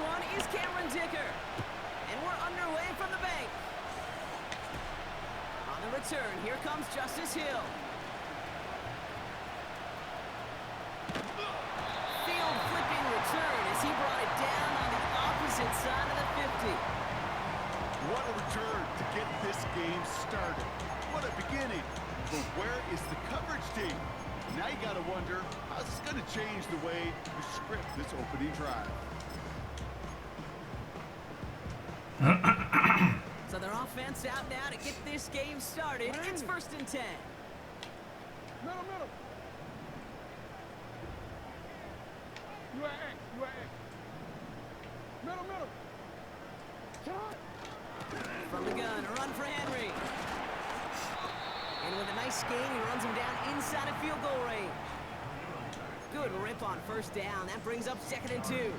one is Cameron Dicker. And we're underway from the bank. On the return, here comes Justice Hill. Field flipping return as he brought it down on the opposite side of the 50. What a return to get this game started. What a beginning. But where is the coverage team? Now you gotta wonder, how's this gonna change the way you script this opening drive? So their offense out now to get this game started. It's 1st and 10. Middle. You are X. Middle. From the gun, a run for Henry. And with a nice gain, he runs him down inside of field goal range. Good rip on 1st down. That brings up 2nd and 2.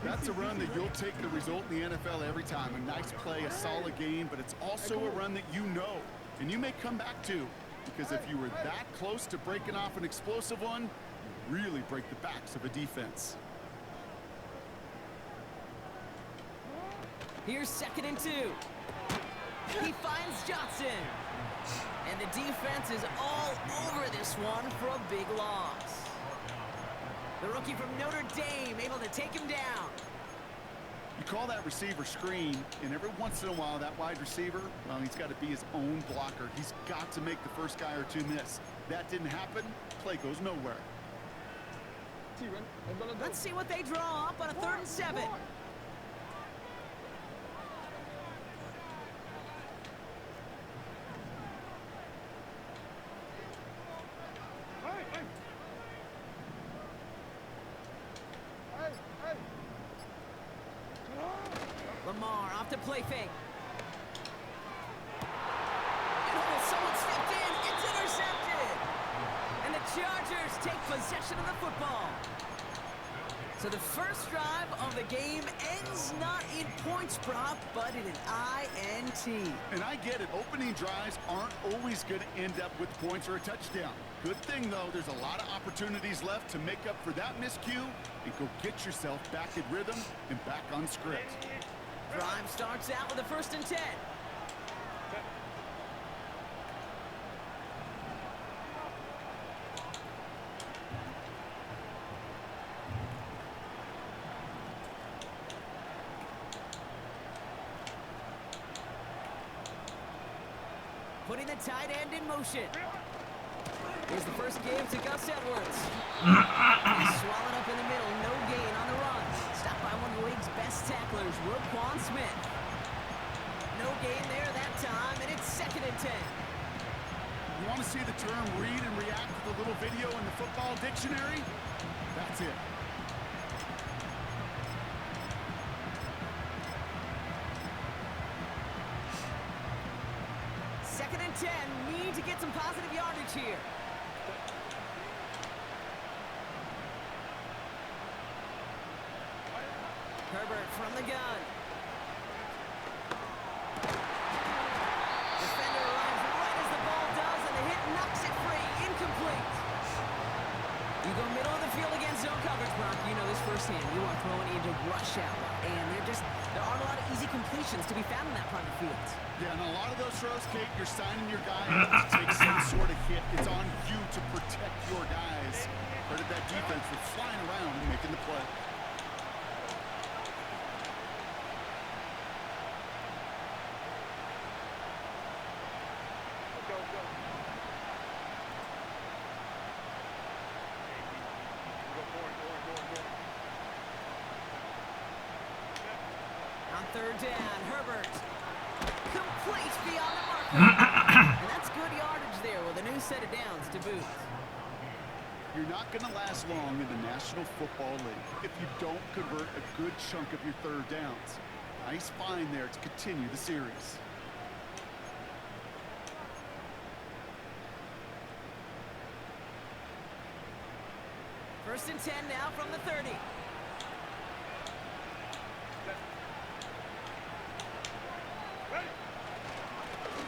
That's a run that you'll take the result in the NFL every time. A nice play, a solid gain, but it's also a run that you know, and you may come back to. Because if you were that close to breaking off an explosive one, you really break the backs of a defense. Here's 2nd and 2. He finds Johnson. And the defense is all over this one for a big loss. The rookie from Notre Dame able to take him down. You call that receiver screen, and every once in a while that wide receiver, well, he's got to be his own blocker. He's got to make the first guy or two miss. That didn't happen, play goes nowhere. Let's see what they draw up on a 3rd and 7. Lamar off to play fake. Oh, someone stepped in. It's intercepted. And the Chargers take possession of the football. So the first drive of the game ends not in points prop, but in an INT. And I get it. Opening drives aren't always going to end up with points or a touchdown. Good thing, though, there's a lot of opportunities left to make up for that miscue and go get yourself back in rhythm and back on script. Drive starts out with a 1st and 10. Putting the tight end in motion. Here's the first give to Gus Edwards. He's swallowed up in the middle. No gain on the run. Stopped by one of the league's best tacklers, Roquan Smith. No gain there that time, and it's 2nd and 10. You want to see the term read and react with a little video in the football dictionary? That's it. Second and 10. Need to get some positive yardage here. Herbert from the gun. Defender arrives right as the ball does, and the hit knocks it free. Incomplete. You go middle of the field against zone coverage, Brock. You know this firsthand. You are throwing into rush hour, and there aren't a lot of easy completions to be found in that part of the field. Yeah, and a lot of those throws, Kate, you're signing your guy up to take some sort of hit. It's on you to protect your guys. Part of that defense was flying around and making the play. On 3rd down, Herbert. Complete beyond the marker. And that's good yardage there with a new set of downs to boot. You're not going to last long in the National Football League if you don't convert a good chunk of your 3rd downs. Nice find there to continue the series. First and 10 now from the 30.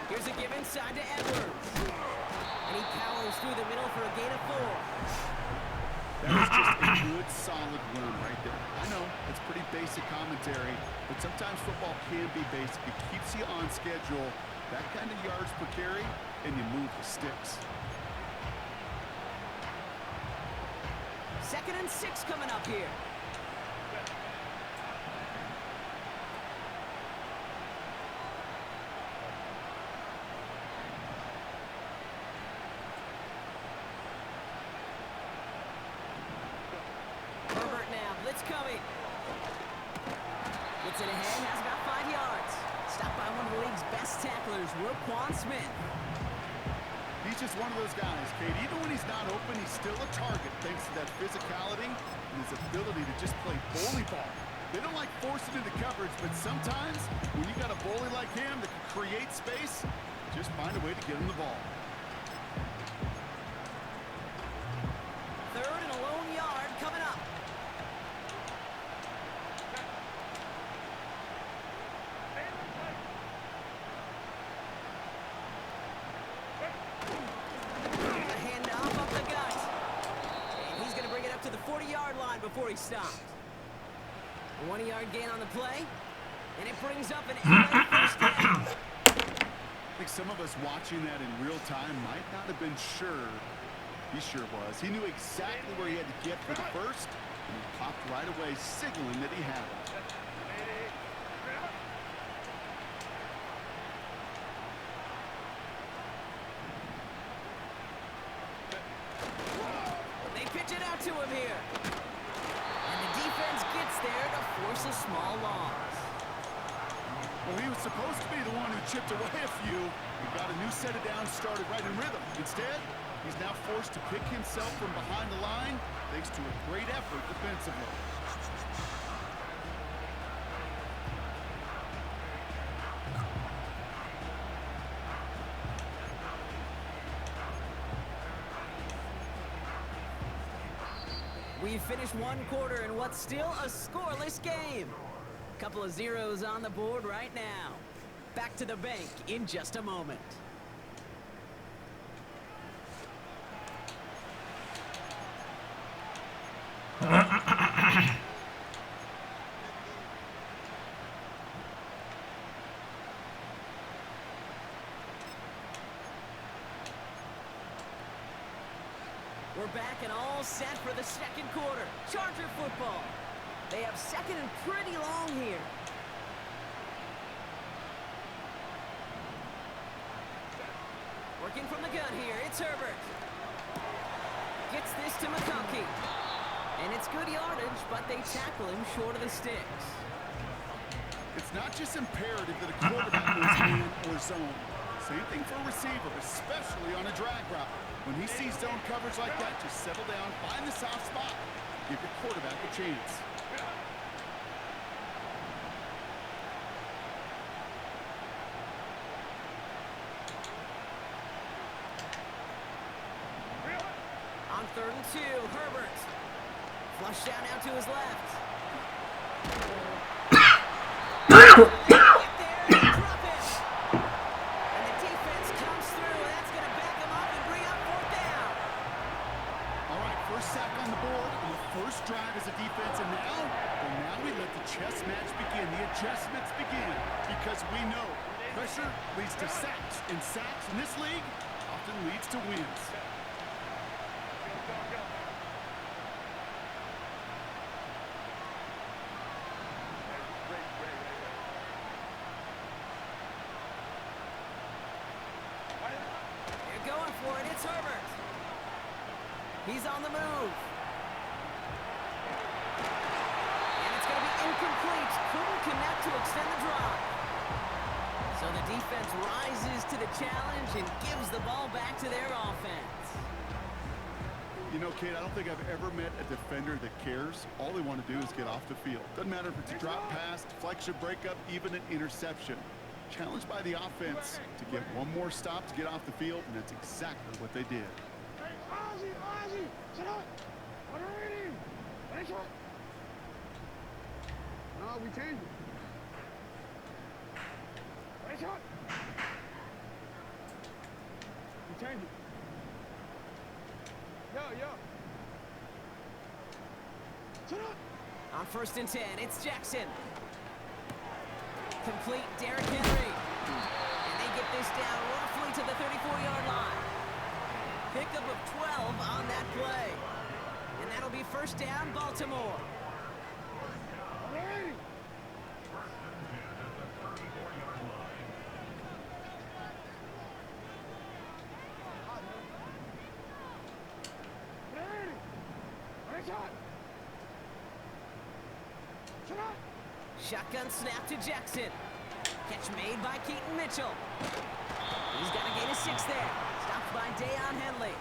Here's a give inside to Edwards. And he powers through the middle for a gain of 4. That is just a good, solid run right there. I know, it's pretty basic commentary, but sometimes football can be basic. It keeps you on schedule, that kind of yards per carry, and you move the sticks. 2nd and 6 coming up here. Blitz coming. Gets it ahead, has about 5 yards. Stopped by one of the league's best tacklers, Roquan Smith. He's just one of those guys, Kate. Even when he's not open, he's still a target thanks to that physicality and his ability to just play bully ball. They don't like forcing into coverage, but sometimes when you got a bully like him that can create space, just find a way to get him the ball. 3rd and a lone yard coming up. To the 40-yard line before he stopped. A 1-yard gain on the play, and it brings up an LA first down. I think some of us watching that in real time might not have been sure. He sure was. He knew exactly where he had to get for the first, and he popped right away, signaling that he had it. Pitch it out to him here. And the defense gets there to force a small loss. Well, he was supposed to be the one who chipped away a few. He got a new set of downs started right in rhythm. Instead, he's now forced to pick himself from behind the line thanks to a great effort defensively. We've finished 1 quarter in what's still a scoreless game. Couple of zeros on the board right now. Back to the bank in just a moment. We're back and all set for the 2nd quarter. Charger football. They have 2nd and pretty long here. Working from the gun here, it's Herbert. Gets this to McConkey. And it's good yardage, but they tackle him short of the sticks. It's not just imperative that a quarterback goes man or zone. Same thing for a receiver, especially on a drag route. When he sees zone coverage like that, just settle down, find the soft spot, give your quarterback a chance. On 3rd and 2, Herbert. Flush down out to his left. First drive as a defense, and now we let the chess match begin, the adjustments begin, because we know pressure leads to sacks, and sacks in this league often leads to wins. They're going for it, it's Herbert. He's on the move. Incomplete, couldn't connect to extend the drive. So the defense rises to the challenge and gives the ball back to their offense. You know, Kate, I don't think I've ever met a defender that cares. All they want to do is get off the field. Doesn't matter if it's a drop pass, deflection, breakup, even an interception. Challenged by the offense to get one more stop to get off the field, and that's exactly what they did. Hey, Ozzie, sit up. What are you? What are No, we changed it. Right shot. We changed it. Yo. On 1st and 10, it's Jackson. Complete Derrick Henry. And they get this down roughly to the 34-yard line. Pickup of 12 on that play. And that'll be 1st down, Baltimore. Shotgun snap to Jackson. Catch made by Keaton Mitchell. He's got a gain of 6 there. Stopped by Deion Henley.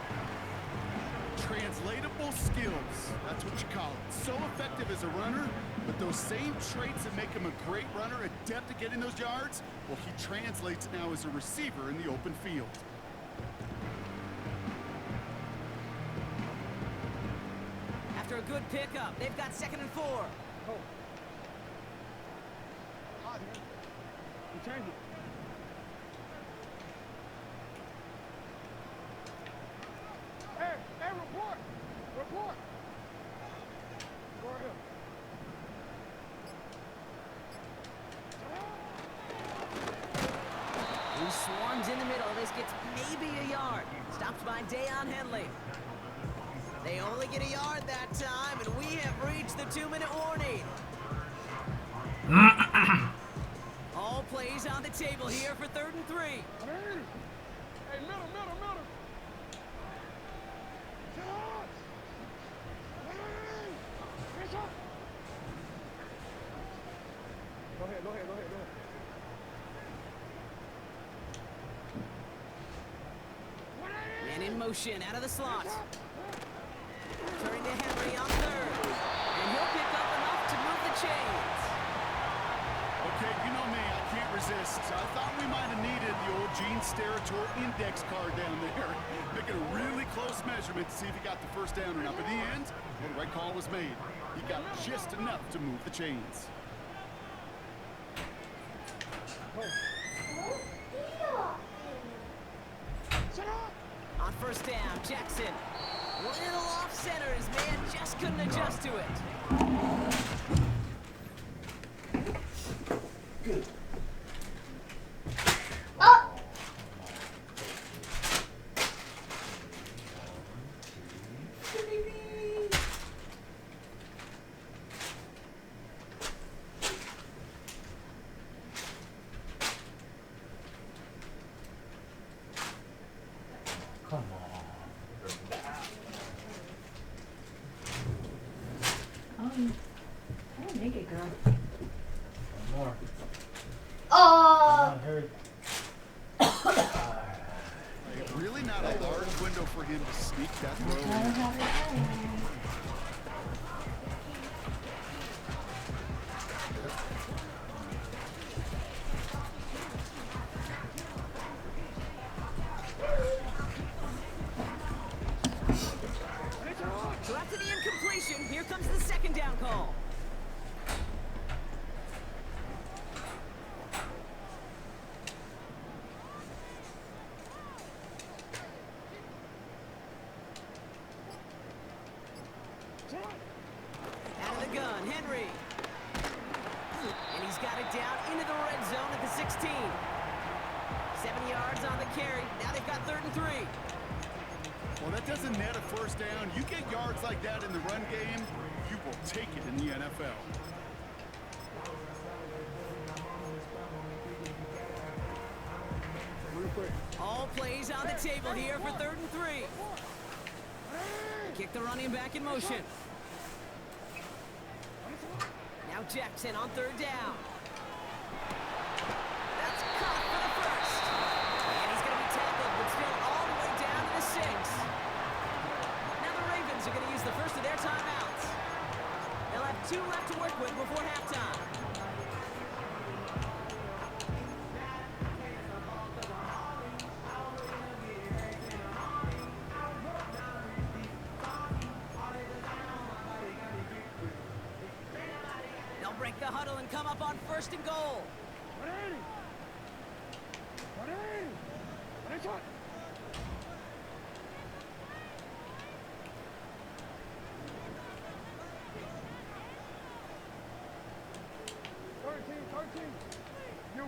Translatable skills. That's what you call it. So effective as a runner, but those same traits that make him a great runner, adept at getting those yards, well, he translates it now as a receiver in the open field. After a good pickup, they've got 2nd and 4. Return it. Hey, report! Report! Go ahead. He swarms in the middle. This gets maybe a yard. Stopped by Deion Henley. They only get a yard that time, and we have reached the 2-minute warning. All plays on the table here for 3rd and 3. Hey, middle. Go ahead. Man in motion out of the slot. Turning to Henry on 3rd. And he'll pick up enough to move the chains. Okay, you know me, I can't resist. I thought we might have needed the old Gene Steratore index card down there. Making a really close measurement to see if he got the 1st down or not. But in the end, well, the right call was made. He got just enough to move the chains. On 1st down, Jackson. Little off center. His man just couldn't adjust to it. Good. Come on. I didn't make it, girl. One more. Oh! Come on, hurry. Really not a large window for him to sneak that throw in. Gotta have it right. So after the incompletion, here comes the 2nd down call. Out of the gun, Henry. And he's got it down into the red zone at the 16. 7 yards on the carry. Now they've got 3rd and 3. Well, that doesn't net a 1st down. You get yards like that in the run game, you will take it in the NFL. All plays on the table here for 3rd and 3. Kick the running back in motion. Now Jackson on 3rd down. That's caught for the 1st. And he's going to be tackled, but still all the way down to the 6. Now the Ravens are going to use the first of their timeouts. They'll have 2 left to work with before halftime. They'll break the huddle and come up on 1st and goal. 13. You.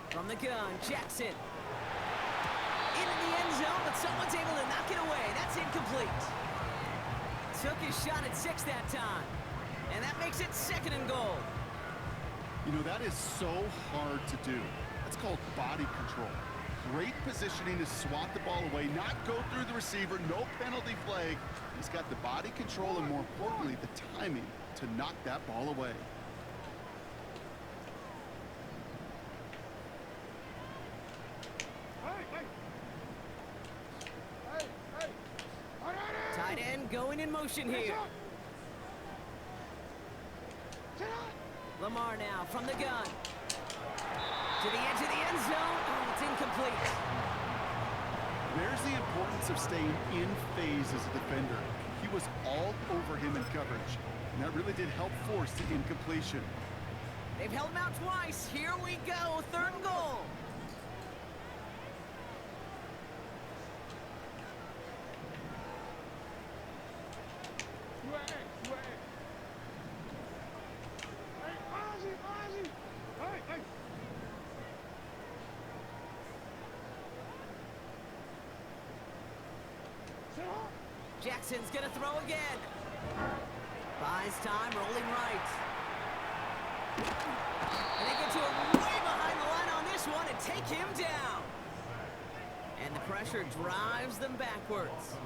From the gun, Jackson. Into the end zone, but someone's able to knock it away. That's incomplete. Took his shot at 6 that time. And that makes it 2nd and goal. You know, that is so hard to do. That's called body control. Great positioning to swat the ball away, not go through the receiver, no penalty flag. He's got the body control and, more importantly, the timing to knock that ball away. Hey. Tight end going in motion here. Lamar now from the gun. To the edge of the end zone. Oh, it's incomplete. There's the importance of staying in phase as a defender. He was all over him in coverage, and that really did help force the incompletion. They've held him out twice. Here we go. 3rd and goal. Jackson's gonna throw again. Buys time, rolling right. And they get to him way behind the line on this one and take him down. And the pressure drives them backwards.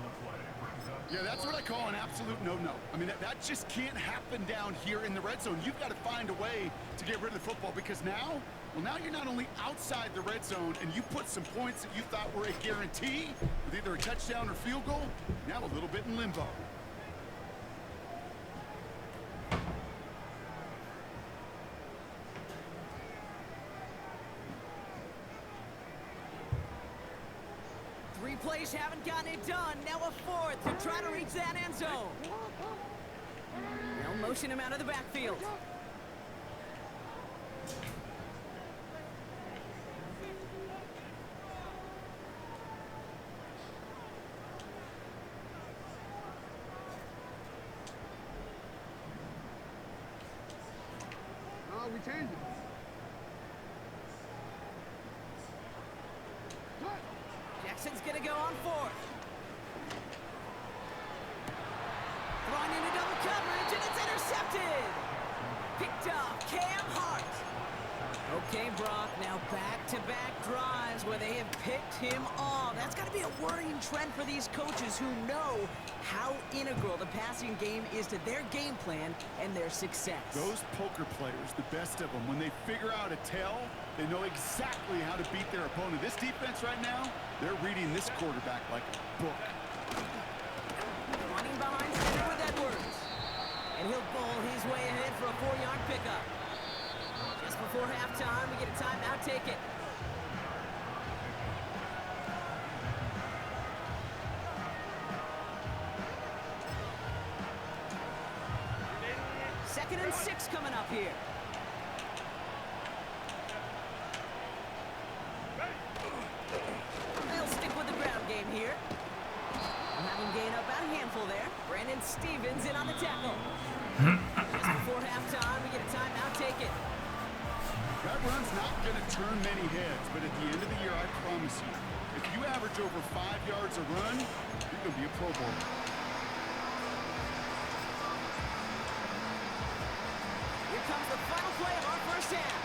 Yeah, that's what I call an absolute no-no. I mean, that just can't happen down here in the red zone. You've got to find a way to get rid of the football, because now you're not only outside the red zone and you put some points that you thought were a guarantee with either a touchdown or field goal, now a little bit in limbo. Three plays haven't gotten it done. Now a 4th to try to reach that end zone. They'll motion him out of the backfield. No, we changed it. Jackson's gonna go on 4th. Throwing into double coverage, and it's intercepted. Picked off Cam Hart. Okay, Brock, now back-to-back drives where they have picked him off. That's got to be a worrying trend for these coaches who know how integral the passing game is to their game plan and their success. Those poker players, the best of them, when they figure out a tell, they know exactly how to beat their opponent. This defense right now, they're reading this quarterback like a book. Running behind center with Edwards. And he'll bowl his way ahead for a 4-yard pickup. Just before halftime, we get a timeout. Take it. Second and 6 coming up here. They'll stick with the ground game here. We'll have him gain up about a handful there. Brandon Stevens in on the tackle. Just before halftime, we get a timeout. Take it. That run's not going to turn many heads, but at the end of the year, I promise you, if you average over 5 yards a run, you're going to be a Pro Bowler. Here comes the final play of our first half.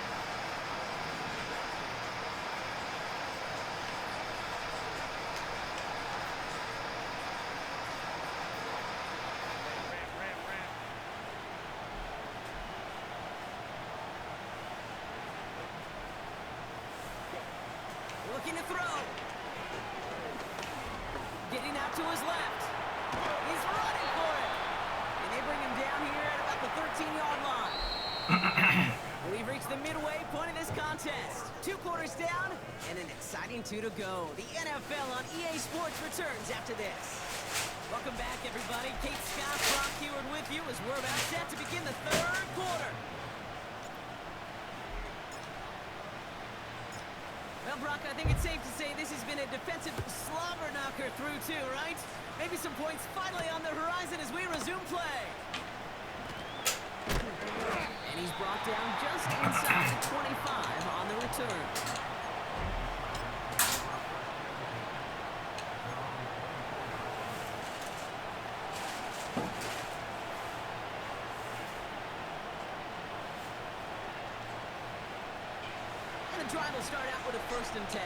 Looking to throw. Getting out to his left. He's running for it. And they bring him down here at about the 13-yard line. We've reached the midway point of this contest. 2 quarters down and an exciting 2 to go. The NFL on EA Sports returns after this. Welcome back, everybody. Kate Scott, Brock Heward with you as we're about set to begin the 3rd quarter. Well, Brock, I think it's safe to say this has been a defensive slobber knocker through 2, right? Maybe some points finally on the horizon as we resume play. And he's brought down just inside the 25 on the return. And the drive will start out with a 1st and 10.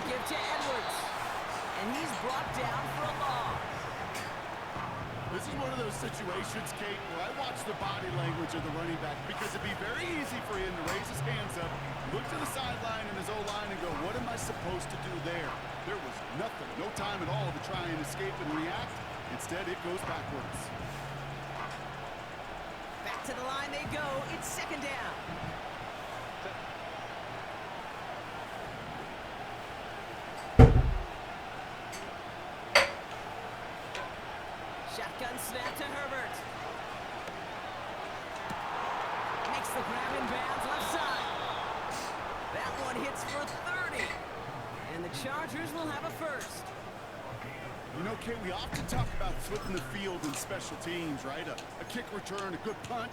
Give to Edwards. And he's brought down for a loss. This is one of those situations, Kate, where I watch the body language of the running back because it'd be very easy for him to raise his hands up, look to the sideline and his O-line and go, what am I supposed to do there? There was nothing, no time at all to try and escape and react. Instead, it goes backwards. Back to the line they go. It's 2nd down. Shotgun snap to Herbert. Makes the grab in bounds left side. That one hits for 30. And the Chargers will have a 1st. You know, Kate, we often talk about flipping the field in special teams, right? A kick return, a good punt.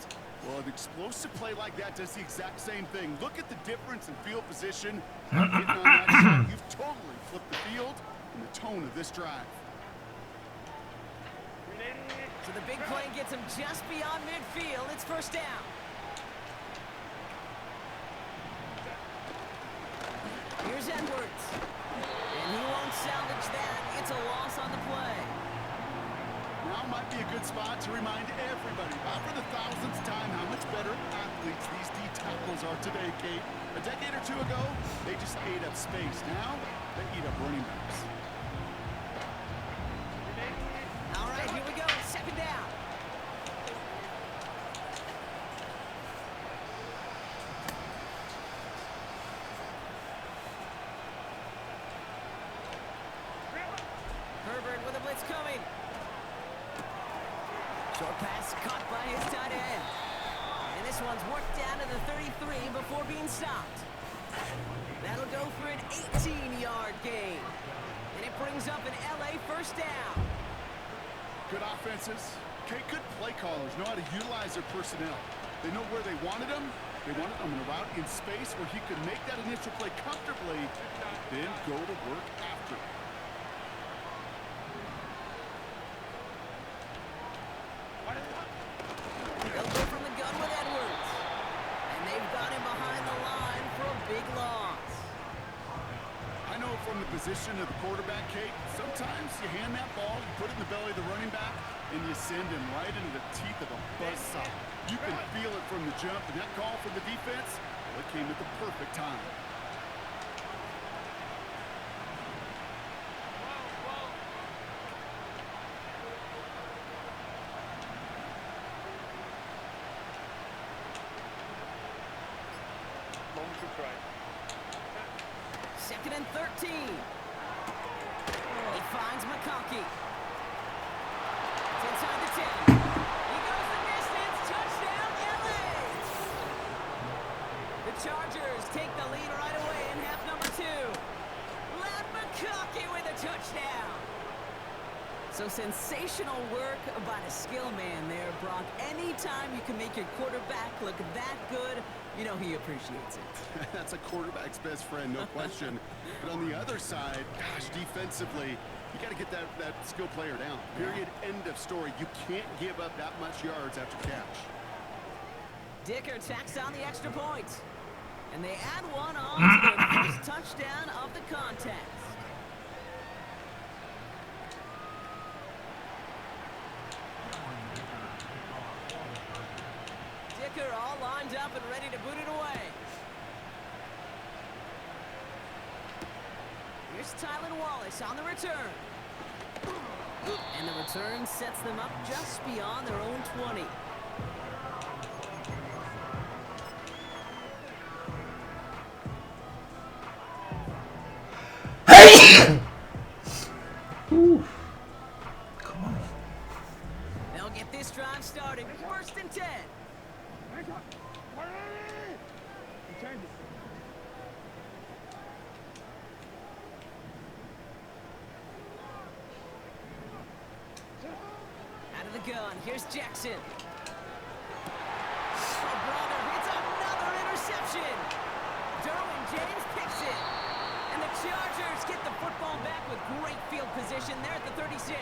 Well, an explosive play like that does the exact same thing. Look at the difference in field position. Getting on that shot, you've totally flipped the field and the tone of this drive. So the big play gets him just beyond midfield. It's 1st down. Here's Edwards. And he won't salvage that. It's a loss on the play. Now might be a good spot to remind everybody, about for the 1000th time, how much better athletes these D tackles are today, Kate. A decade or two ago, they just ate up space. Now, they eat up running backs. All right, here we go. 2nd down. Herbert with a blitz coming. Short pass caught by his tight end. And this one's worked down to the 33 before being stopped. That'll go for an 18-yard gain. And it brings up an LA 1st down. Good offenses. Kate, good play callers know how to utilize their personnel. They know where they wanted them. They wanted them in a route in space where he could make that initial play comfortably, then go to work after. They'll go from the gun with Edwards. And they've got him behind the line for a big loss. I know from the position of the quarterback, Kate, sometimes you hand that ball, you put it in the belly of the running back, and you send him right into the teeth of a buzzsaw. You can feel it from the jump, and that call from the defense, well, it came at the perfect time. Second and 13. He finds McConkey. It's inside the 10. He goes the distance. Touchdown, LA! The Chargers take the lead right away in half number 2. Ladd McConkey with a touchdown. So sensational work by the skill man there, Brock. Anytime you can make your quarterback look that good, you know he appreciates it. That's a quarterback's best friend, no question. But on the other side, gosh, defensively, you got to get that skill player down. Period. End of story. You can't give up that much yards after catch. Dicker tacks on the extra point. And they add one on to their first touchdown of the contest. Dicker all lined up and ready to boot it away. Here's Tylan Wallace on the return. And the return sets them up just beyond their own 20. They'll get this drive started. 1st and 10. gun. Here's Jackson. Oh, brother, it's another interception. Derwin James picks it. And the Chargers get the football back with great field position there at the 36.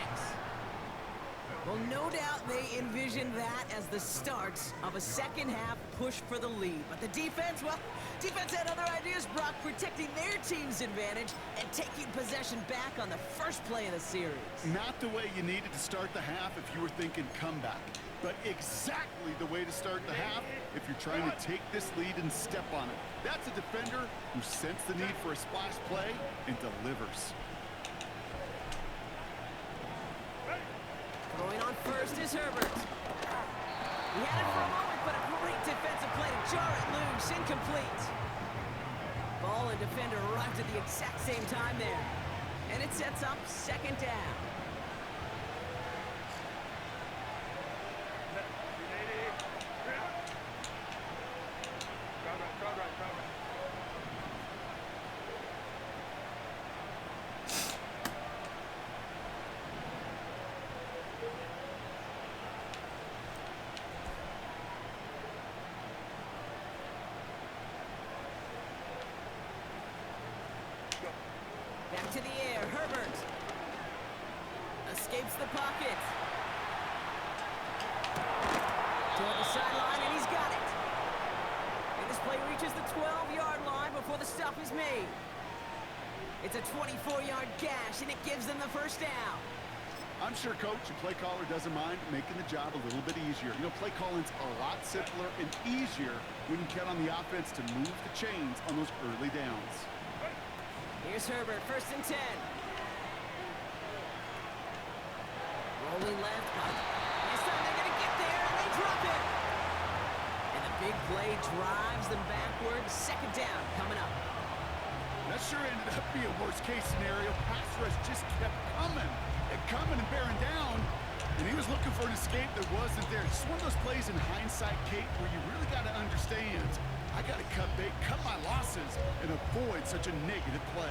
Well, no doubt they envisioned that as the start of a second-half push for the lead. But the defense, well, defense had other ideas, Brock, protecting their team's advantage and taking possession back on the first play of the series. Not the way you needed to start the half if you were thinking comeback, but exactly the way to start the half if you're trying to take this lead and step on it. That's a defender who sensed the need for a splash play and delivers. Going on first is Herbert. He had it for a moment, but a great defensive play to jar it loose, incomplete. Ball and defender arrived at the exact same time there. And it sets up second down. Back to the air, Herbert. Escapes the pocket. Toward the sideline, and he's got it. And this play reaches the 12-yard line before the stop is made. It's a 24-yard gash, and it gives them the first down. I'm sure coach and play caller doesn't mind making the job a little bit easier. You know, play calling's a lot simpler and easier when you count on the offense to move the chains on those early downs. Here's Herbert, first and 10. Rolling left, but this time they're going to get there, and they drop it. And the big play drives them backwards. Second down coming up. That sure ended up being a worst-case scenario. Pass rush just kept coming and bearing down, and he was looking for an escape that wasn't there. Just one of those plays in hindsight, Kate, where you really got to understand, I got to cut bait, cut my losses, and avoid such a negative play.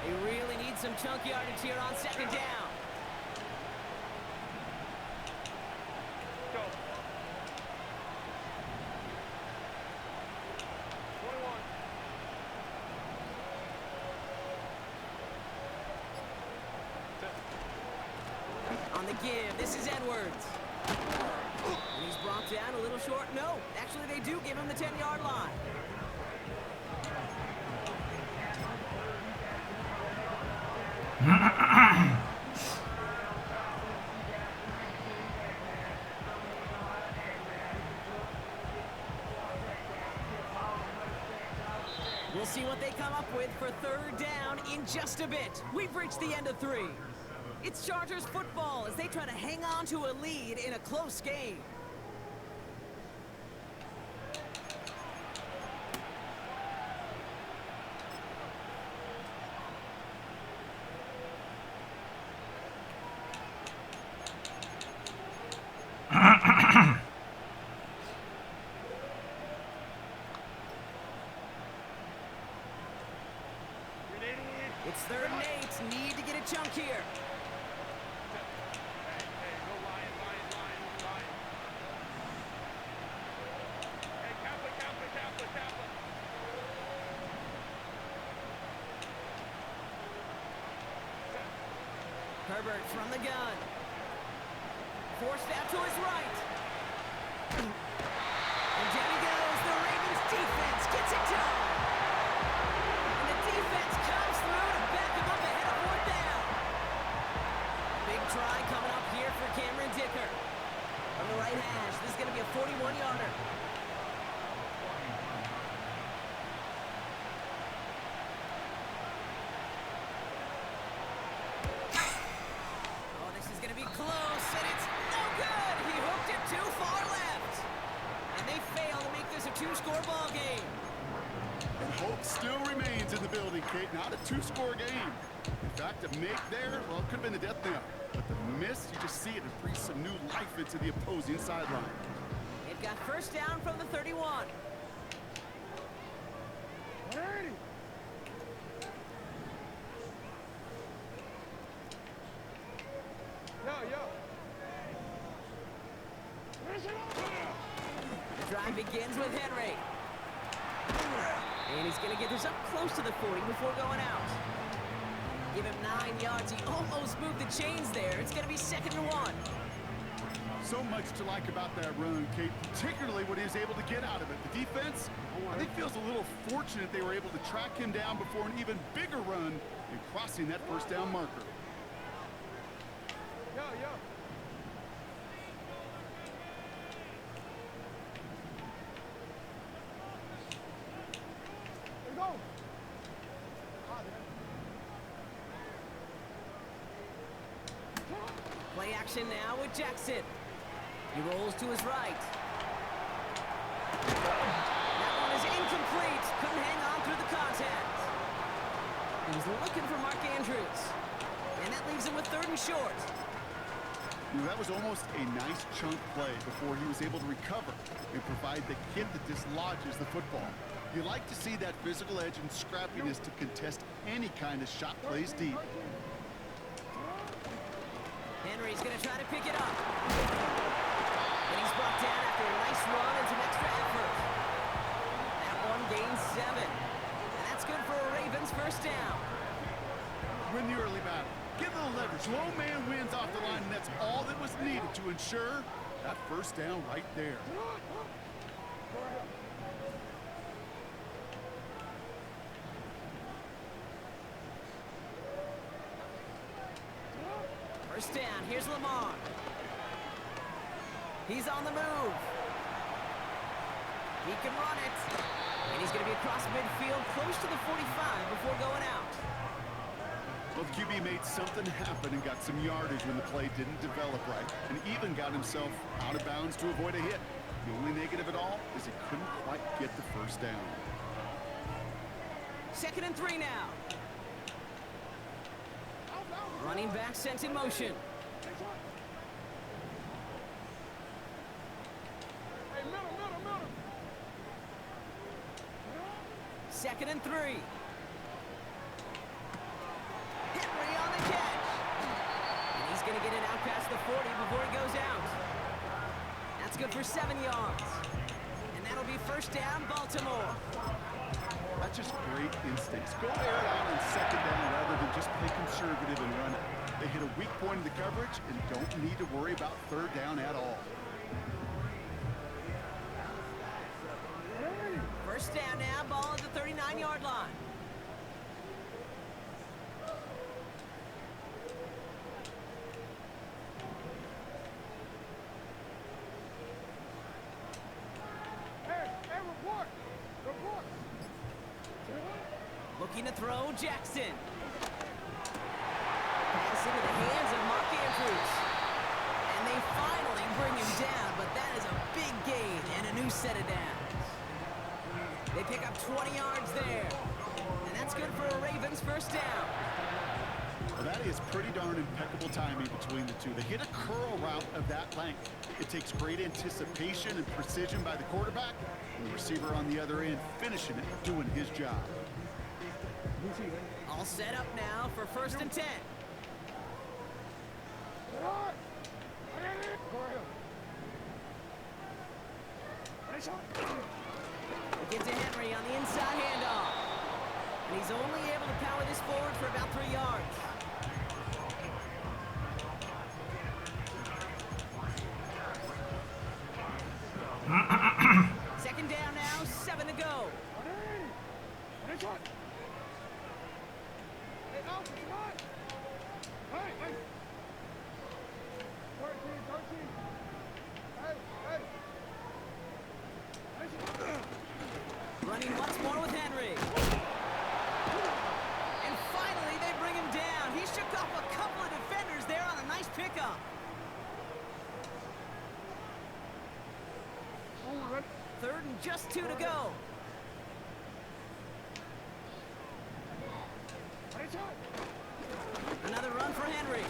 They really need some chunk yardage here on second down. Go. 21. On the give, this is Edwards. And he's brought down a little short. No, actually they do give him the 10-yard line. We'll see what they come up with for third down in just a bit. We've reached the end of 3. It's Chargers football as they try to hang on to a lead in a close game. It's third and 8. Need to get a chunk here. Herbert from the gun. Forced out to his right. And down he goes. The Ravens defense gets it done. And the defense comes through to back him up ahead of fourth down. Big try coming up here for Cameron Dicker. On the right hash, this is going to be a 41-yarder. Close, and it's no good. He hooked it too far left. And they fail to make this a 2-score ball game. And hope still remains in the building, Kate. Not a 2-score game. In fact, a make there, well, it could have been a death knell. But the miss, you just see it, it breathes some new life into the opposing sideline. It got first down from the 31. 180. Yo. The drive begins with Henry. And he's going to get this up close to the 40 before going out. Give him 9 yards. He almost moved the chains there. It's going to be 2nd and 1. So much to like about that run, Kate, particularly what he was able to get out of it. The defense, I think, feels a little fortunate they were able to track him down before an even bigger run and crossing that first down marker. Yo. There you go. Play action now with Jackson. He rolls to his right. That one is incomplete. Couldn't hang on through the contact. He was looking for Mark Andrews. And that leaves him with 3rd and short. You know, that was almost a nice chunk play before he was able to recover and provide the hit that dislodges the football. You like to see that physical edge and scrappiness to contest any kind of shot plays deep. Henry's going to try to pick it up. And he's brought down after a nice run and some extra effort. That one gains 7. And that's good for a Ravens first down. Win the early battle. Get a little leverage. Low man wins off the line, and that's all that was needed to ensure that first down right there. First down, here's Lamar. He's on the move. He can run it. And he's going to be across midfield, close to the 45 before going out. Well, the QB made something happen and got some yardage when the play didn't develop right, and even got himself out of bounds to avoid a hit. The only negative at all is he couldn't quite get the first down. 2nd and 3 now. Running back sent in motion. Hey, middle. 2nd and 3. Henry on the catch. And he's going to get it out past the 40 before he goes out. That's good for 7 yards. And that'll be first down, Baltimore. That's just great instincts. Go air it out on 2nd down rather than just play conservative and run it. They hit a weak point in the coverage and don't need to worry about 3rd down at all. First down now, ball at the 39-yard line. Report. Looking to throw, Jackson. Pass into the hands of Mark Andrews. And they finally bring him down, but that is a big gain and a new set of downs. They pick up 20 yards there. And that's good for a Ravens first down. Well, that is pretty darn impeccable timing between the two. They hit a curl route of that length. It takes great anticipation and precision by the quarterback, and the receiver on the other end finishing it, doing his job. All set up now for 1st and 10. We get to Henry on the inside handoff. And he's only able to power this forward for about 3 yards. Second down now, 7 to go. Running once more with Henry. And finally, they bring him down. He shook off a couple of defenders there on a nice pickup. 3rd and just 2 to go. Another run for Henry.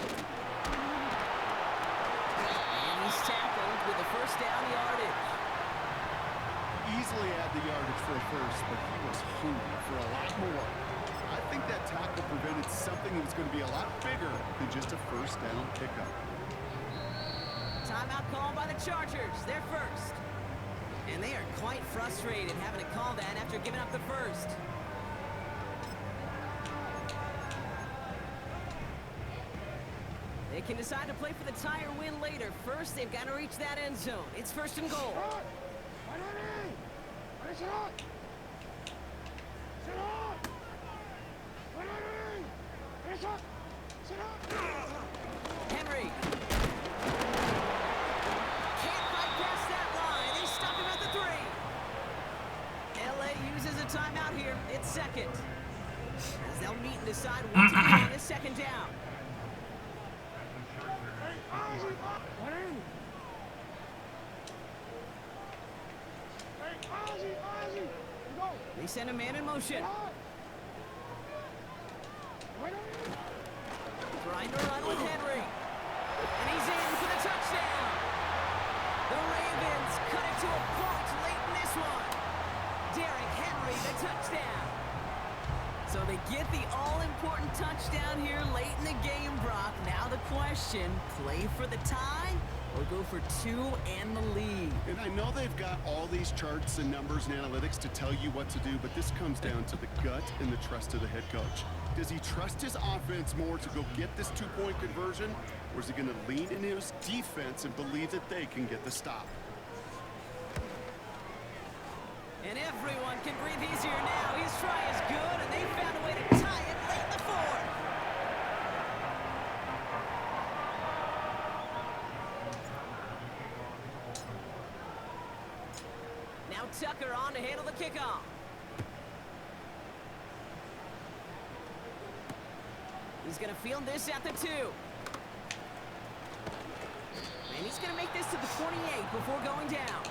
And he's tackled with the first down yardage. Easily add the yardage for a first, but he was hungry for a lot more. I think that tackle prevented something that was going to be a lot bigger than just a first down pickup. Timeout called by the Chargers. They're first. And they are quite frustrated having to call that after giving up the first. They can decide to play for the tie or win later. First, they've got to reach that end zone. It's first and goal. Henry. Can't fight past that line. They stop him at the 3. LA uses a timeout here. It's second. As they'll meet and decide what to do on this second down. They send a man in motion. Trying to run with Henry. And he's in for the touchdown. The Ravens cut it to a point late in this one. Derrick Henry, the touchdown. So they get the all-important touchdown here late in the game, Brock. Now the question, play for the tie or go for 2 and the lead? And I know they've got all these charts and numbers and analytics to tell you what to do, but this comes down to the gut and the trust of the head coach. Does he trust his offense more to go get this 2-point conversion, or is he going to lean into his defense and believe that they can get the stop? And everyone can breathe easier now. His try is good, and they found a way to tie it late in the 4th. Now Tucker on to handle the kickoff. He's going to field this at the 2. And he's going to make this to the 28 before going down.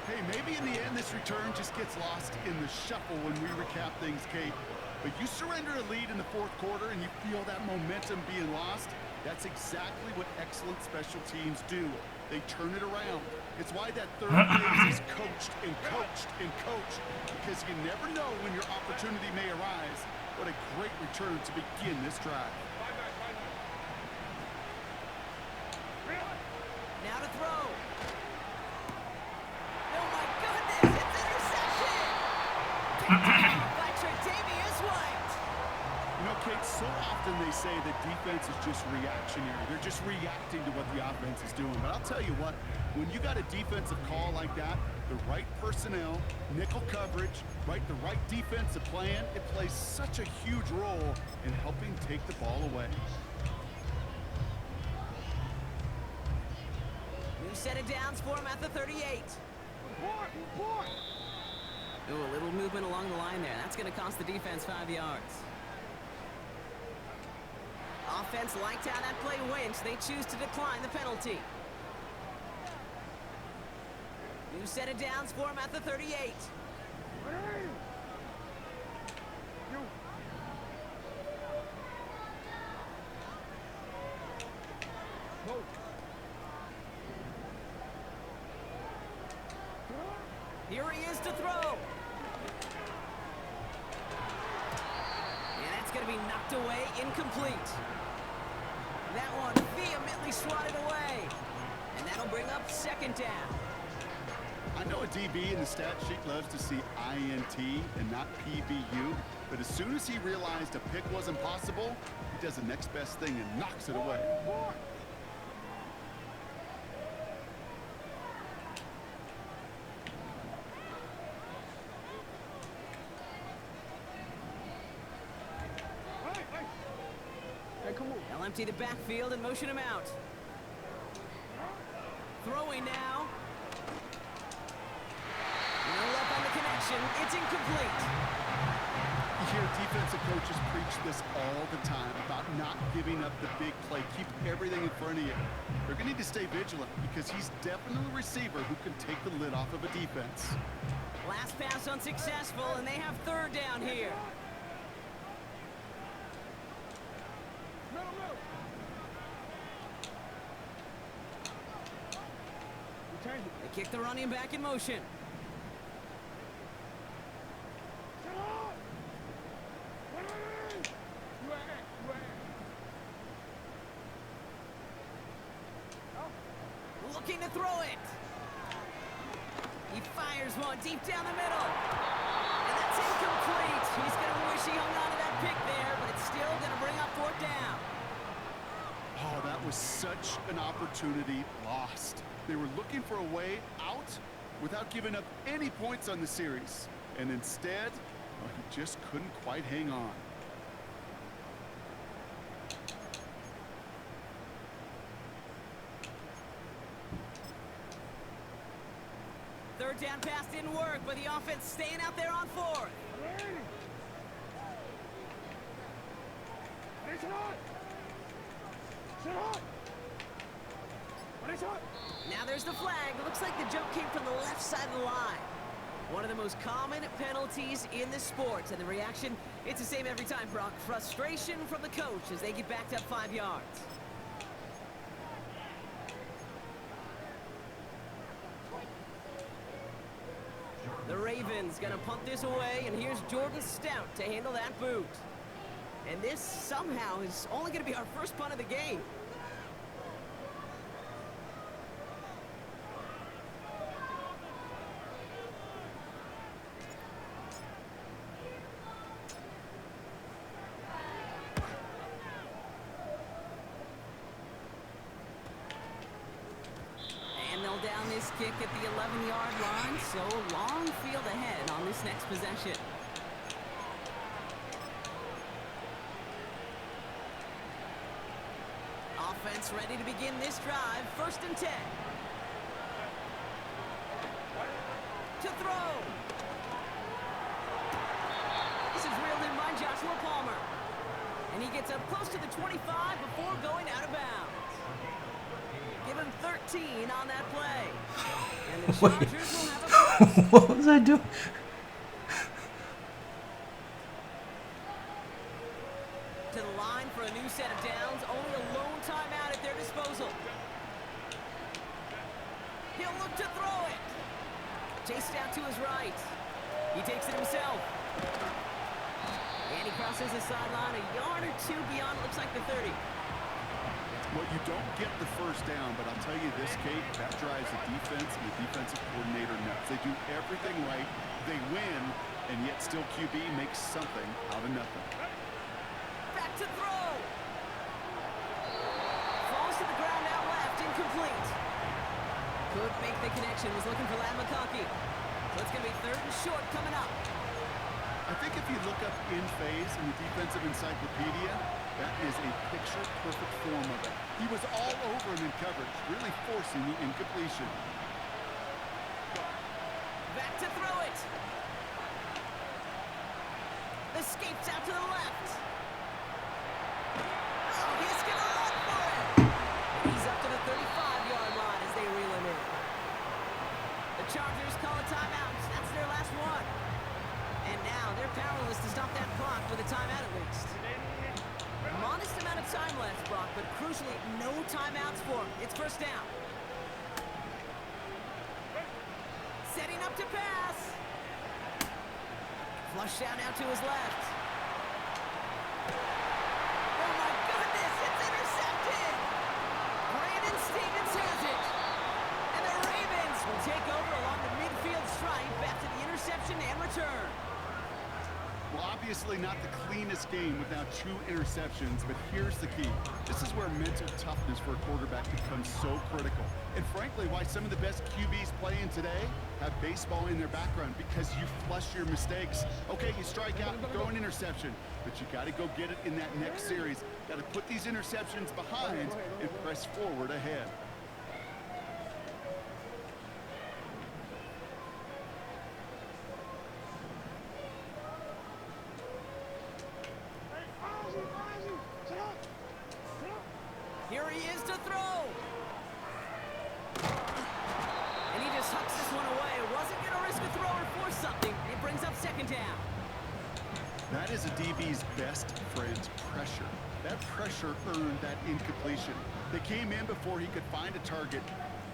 Hey, maybe in the end this return just gets lost in the shuffle when we recap things, Kate. But you surrender a lead in the 4th quarter and you feel that momentum being lost. That's exactly what excellent special teams do. They turn it around. It's why that 3rd phase is coached and coached and coached, because you never know when your opportunity may arise. What a great return to begin this drive. Now to throw. Oh my goodness, it's interception! Picked off by Tre'Davious White. You know, Kate, so often they say that defense is just reactionary. They're just reacting to what the offense is doing. But I'll tell you what, when you got a defensive call like that, the right personnel, nickel coverage, the right defensive plan, it plays such a huge role in helping take the ball away. New set of downs for him at the 38. Oh, a little movement along the line there. That's going to cost the defense 5 yards. Offense liked how that play went. They choose to decline the penalty. New set of downs for him at the 38. Here he is to throw. And that's going to be knocked away, incomplete. That one vehemently swatted away. And that'll bring up 2nd down. I know a DB in the stat sheet loves to see INT and not PBU, but as soon as he realized a pick wasn't possible, he does the next best thing and knocks it away. They'll empty the backfield and motion him out. Throwing now. No luck on the connection. It's incomplete. You hear defensive coaches preach this all the time about not giving up the big play. Keep everything in front of you. They're going to need to stay vigilant because he's definitely a receiver who can take the lid off of a defense. Last pass unsuccessful, and they have 3rd down here. They kick the running back in motion. looking to throw it. He fires one deep down the middle. And that's incomplete. He's going to wish he hung on to that pick there, but it's still going to bring up 4th down. Oh, that was such an opportunity lost. They were looking for a way out without giving up any points on the series. And instead, well, he just couldn't quite hang on. Third down pass didn't work, but the offense staying out there on 4th. Now there's the flag. It looks like the jump came from the left side of the line. One of the most common penalties in the sport. And the reaction, it's the same every time, Brock. Frustration from the coach as they get backed up 5 yards. The Ravens gonna punt this away, and here's Jordan Stout to handle that boot. And this somehow is only gonna be our first punt of the game. Down this kick at the 11-yard line, so long field ahead on this next possession. Offense ready to begin this drive. 1st and 10. To throw. This is reeled in by Joshua Palmer. And he gets up close to the 25 before going out of bounds. Give him 13 on that play. And the Chargers will have a first. What was I doing? To the line for a new set of downs. Only a lone timeout at their disposal. He'll look to throw it. Chased out to his right. He takes it himself. And he crosses the sideline a yard or 2 beyond, looks like the 30. Well, you don't get the first down, but I'll tell you this, Kate, that drives the defense and the defensive coordinator nuts. They do everything right, they win, and yet still QB makes something out of nothing. Back to throw. Falls to the ground out left, incomplete. Could make the connection, was looking for Ladd McConkey. So it's going to be 3rd and short coming up. I think if you look up in phase in the defensive encyclopedia, that is a picture-perfect form of it. He was all over him in coverage, really forcing the incompletion. Back to throw it. Escapes out to the left. Oh, he's going to run for it. He's up to the 35-yard line as they reel him in. The Chargers call a timeout. That's their last one. And now they're powerless to stop that clock with a timeout at least. Modest amount of time left, Brock, but crucially, no timeouts for him. It's 1st down. Setting up to pass. Flushed out now to his left. Oh my goodness, it's intercepted! Brandon Stevens has it. And the Ravens will take over along the midfield stripe after the interception and return. Well, obviously not the cleanest game with now 2 interceptions, but here's the key. This is where mental toughness for a quarterback becomes so critical. And frankly, why some of the best QBs playing today have baseball in their background, because you flush your mistakes. Okay, you strike out, you throw an interception, but you got to go get it in that next series. Got to put these interceptions behind and press forward ahead. Here he is to throw. And he just hucks this one away. Wasn't going to risk a throw or force something. It brings up 2nd down. That is a DB's best friend, pressure. That pressure earned that incompletion. They came in before he could find a target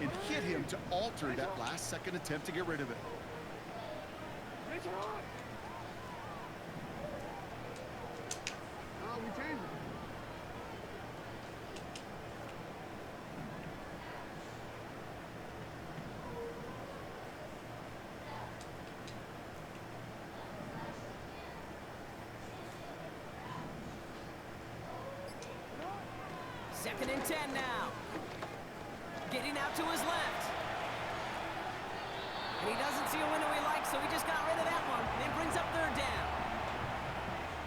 and hit him to alter that last-second attempt to get rid of it. We changed it. Second and 10 now. Getting out to his left. And he doesn't see a window he likes, so he just got rid of that one. And brings up third down.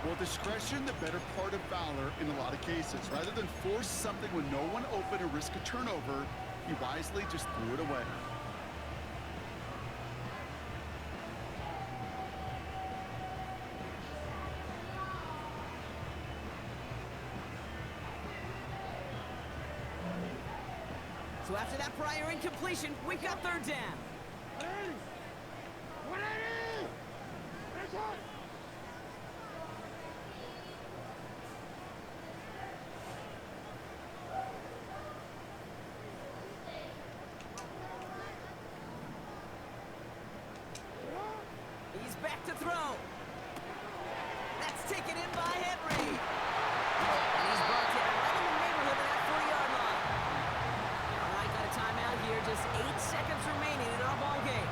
Well, discretion, the better part of valor in a lot of cases. Rather than force something when no one open or risk a turnover, he wisely just threw it away. So after that prior incompletion, we've got third down. 180! 180! That's it! He's back to throw. That's taken in by Henry. And he's brought down right in the neighborhood of that 40-yard line. All right, got a timeout here. Just 8 seconds remaining in our ball game.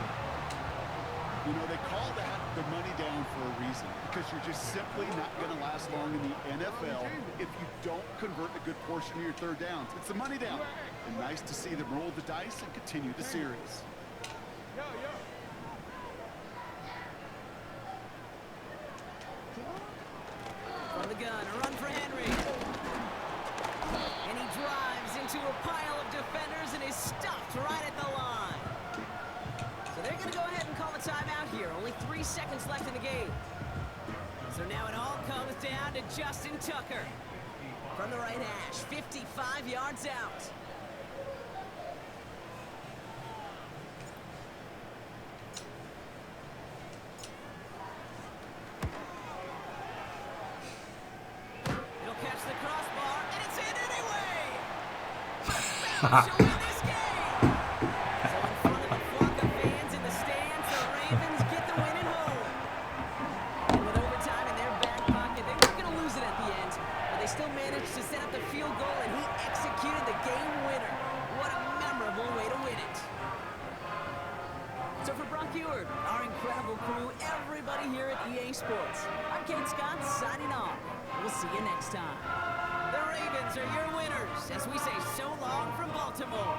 You know, they call that the money down for a reason, because you're just simply not going to last long in the NFL if you don't convert a good portion of your third downs. It's the money down. And nice to see them roll the dice and continue the series. Yo, yo! From the gun, a run for Henry. And he drives into a pile of defenders and is stopped right at the line. So they're going to go ahead and call a timeout here. Only 3 seconds left in the game. So now it all comes down to Justin Tucker. From the right hash, 55 yards out. He'll catch the crossbar, and it's in anyway! Touchdown, showing this game! So in front of a flock of fans in the stands, the Ravens get the win at home. And with overtime in their back pocket, they weren't going to lose it at the end, but they still managed to set up the field goal, and he executed the game winner. What a memorable way to win it. So for Brock Eward, our incredible crew, everybody here at EA Sports, I'm Kate Scott signing off. We'll see you next time. The Ravens are your winners as we say so long from Baltimore.